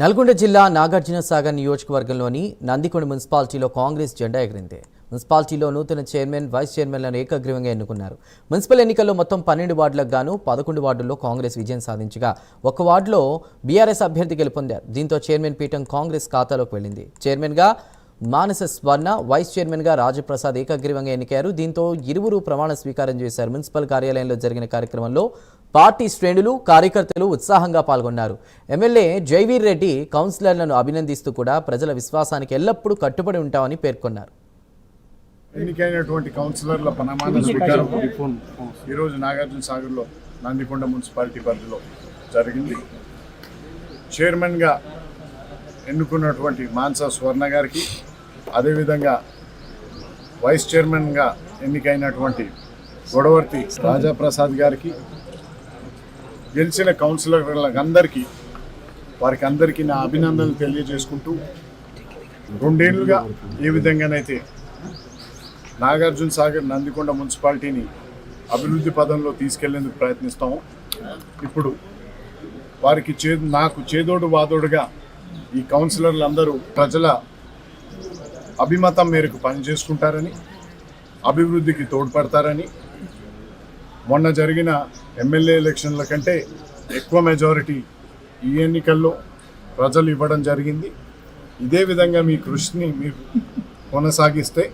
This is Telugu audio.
నల్గొండ జిల్లా నాగార్జునసాగర్ నియోజకవర్గంలోని నందికొండ మున్సిపాలిటీలో కాంగ్రెస్ జెండా ఎగిరింది. మున్సిపాలిటీలో నూతన చైర్మన్, వైస్ చైర్మన్లను ఏకగ్రీవంగా ఎన్నుకున్నారు. మున్సిపల్ ఎన్నికల్లో మొత్తం 12 వార్డులకు గాను 11 వార్డుల్లో కాంగ్రెస్ విజయం సాధించగా ఒక వార్డులో బీఆర్ఎస్ అభ్యర్థి గెలుపొందారు. దీంతో చైర్మన్ పీఠం కాంగ్రెస్ ఖాతాలోకి వెళ్లింది. చైర్మన్గా మానస స్వర్ణ, వైస్ చైర్మన్గా రాజప్రసాద్ ఏకగ్రీవంగా ఎన్నికయ్యారు. దీంతో ఇరువురు ప్రమాణ స్వీకారం చేశారు. మున్సిపల్ కార్యాలయంలో జరిగిన కార్యక్రమంలో పార్టీ శ్రేణులు, కార్యకర్తలు ఉత్సాహంగా పాల్గొన్నారు. ఎమ్మెల్యే జైవీర్ రెడ్డి కౌన్సిలర్లను అభినందిస్తూ కూడా ప్రజల విశ్వాసానికి ఎల్లప్పుడూ కట్టుబడి ఉంటామని పేర్కొన్నారు. ఎన్నికైనటువంటి కౌన్సిలర్ల ప్రమాణ స్వీకారం ఈరోజు నాగార్జునసాగర్లో నందికొండ మున్సిపాలిటీ పరిధిలో జరిగింది. చైర్మన్గా ఎన్నుకున్నటువంటి మానస స్వర్ణ గారికి, అదేవిధంగా వైస్ చైర్మన్గా ఎన్నికైనటువంటి గొడవర్తి రాజాప్రసాద్ గారికి, గెలిచిన కౌన్సిలర్లందరికీ వారికి అందరికీ నా అభినందనలు తెలియజేసుకుంటూ, 2 ఏళ్లుగా ఏ విధంగానైతే నాగార్జునసాగర్ నందికొండ మున్సిపాలిటీని అభివృద్ధి పదంలో తీసుకెళ్లేందుకు ప్రయత్నిస్తాము. ఇప్పుడు వారికి నాకు చేదోడు వాదోడుగా ఈ కౌన్సిలర్లందరూ ప్రజల అభిమతం మేరకు పనిచేసుకుంటారని, అభివృద్ధికి తోడ్పడతారని, మొన్న జరిగిన ఎమ్మెల్యే ఎలక్షన్ల కంటే ఎక్కువ మెజారిటీ ఈ ఎన్నికల్లో ప్రజలు ఇవ్వడం జరిగింది. ఇదే విధంగా మీ కృషిని మీరు కొనసాగిస్తే